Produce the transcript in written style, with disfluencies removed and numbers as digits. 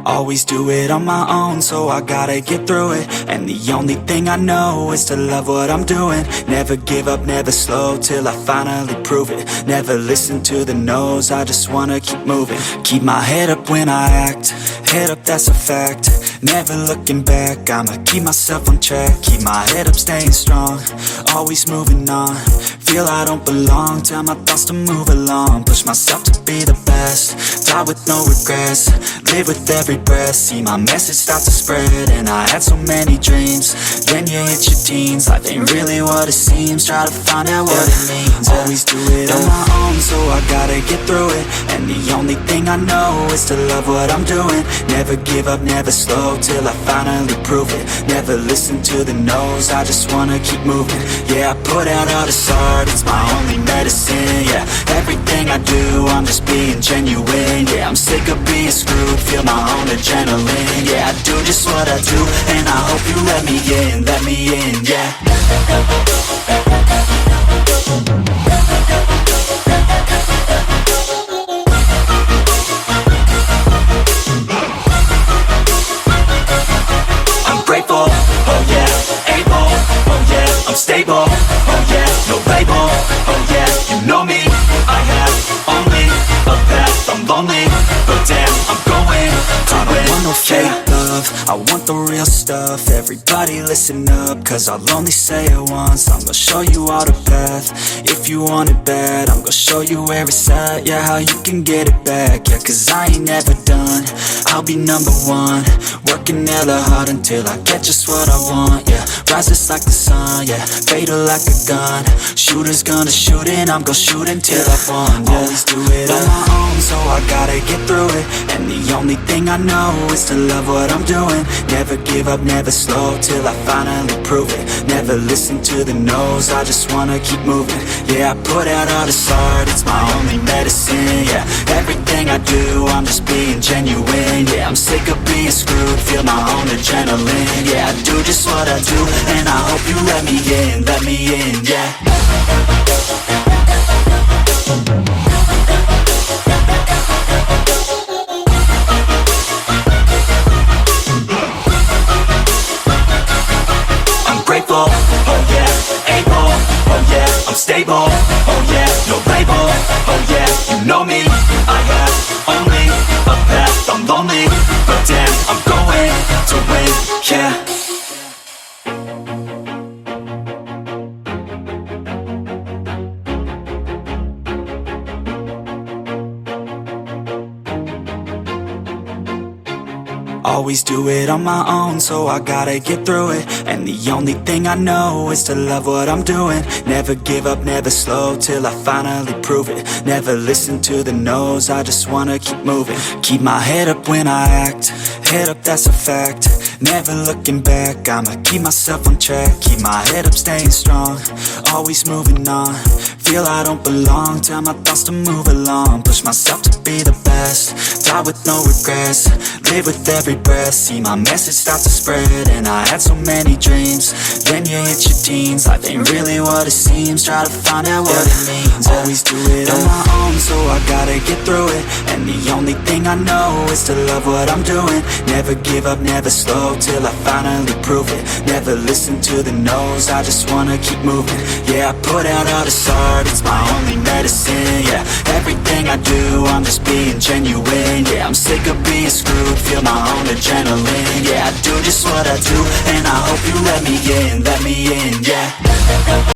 Always do it on my own, so I gotta get through it. And the only thing I know is to love what I'm doing. Never give up, never slow, till I finally prove it. Never listen to the no's, I just wanna keep moving. Keep my head up when I act, head up, that's a fact. Never looking back, I'ma keep myself on track. Keep my head up, staying strong, always moving on. Feel I don't belong, tell my thoughts to move along. Push myself to be the best, die with no regrets. Live with every breath, see my message start to spread. And I had so many dreams, then you hit your teens. Life ain't really what it seems, try to find out what it means. Always do it on my own, so I gotta get through it. And the only thing I know is to love what I'm doing. Never give up, never slow, till I finally prove it. Never listen to the no's, I just wanna keep moving. Yeah, I put out all this art, it's my only medicine. Yeah, everything I do, I'm just being genuine. Yeah, I'm sick of being screwed, feel my own adrenaline. Yeah, I do just what I do, and I hope you let me in, yeah. I'm grateful, oh yeah, able, oh yeah, I'm stable, oh yeah, no label, oh yeah, you know me, I have only a path, I'm lonely, but damn, I'm going to win. I don't want no fake love, I want the real stuff. Everybody listen up, cause I'll only say it once. I'm gonna show you all the path, if you want it bad. I'm gonna show you where it's at, yeah, how you can get it back. Yeah, cause I ain't never done, I'll be number one. Working hella hard until I get just what I want, yeah. Rises like the sun, yeah, fatal like a gun. Shooters gonna shoot and I'm gonna shoot until I won, yeah. Always do it on my own, so I gotta get through it. And the only thing I know is to love what I'm doing. Never give up, never slow, till I finally prove it. Never listen to the no's, I just wanna keep moving. Yeah, I put out all this art, it's my only medicine. Yeah, everything I do, I'm just being genuine. Yeah, I'm sick of being screwed, feel my own adrenaline. Yeah, I do just what I do, and I hope you let me in, yeah. Oh yeah, able, oh yeah, I'm stable, oh yeah, no label, oh yeah, you know me, I have only a path, I'm lonely, but damn, I'm going to win, yeah. Always do it on my own, so I gotta get through it. And the only thing I know is to love what I'm doing. Never give up, never slow, till I finally prove it. Never listen to the no's, I just wanna keep moving. Keep my head up when I act, head up, that's a fact. Never looking back, I'ma keep myself on track. Keep my head up, staying strong, always moving on. Feel I don't belong, tell my thoughts to move along. Push myself to be the best, die with no regrets. Live with every breath, see my message start to spread. And I had so many dreams, then you hit your teens. Life ain't really what it seems, try to find out what it means. Always do it on my own, so I gotta get through it. And the only thing I know is to love what I'm doing. Never give up, never slow, till I finally prove it. Never listen to the no's, I just wanna keep moving. Yeah, I put out all this art, it's my only medicine. Yeah, everything I do, I'm just being genuine. Yeah, I'm sick of being screwed, feel my own adrenaline. Yeah, I do just what I do, and I hope you let me in, yeah.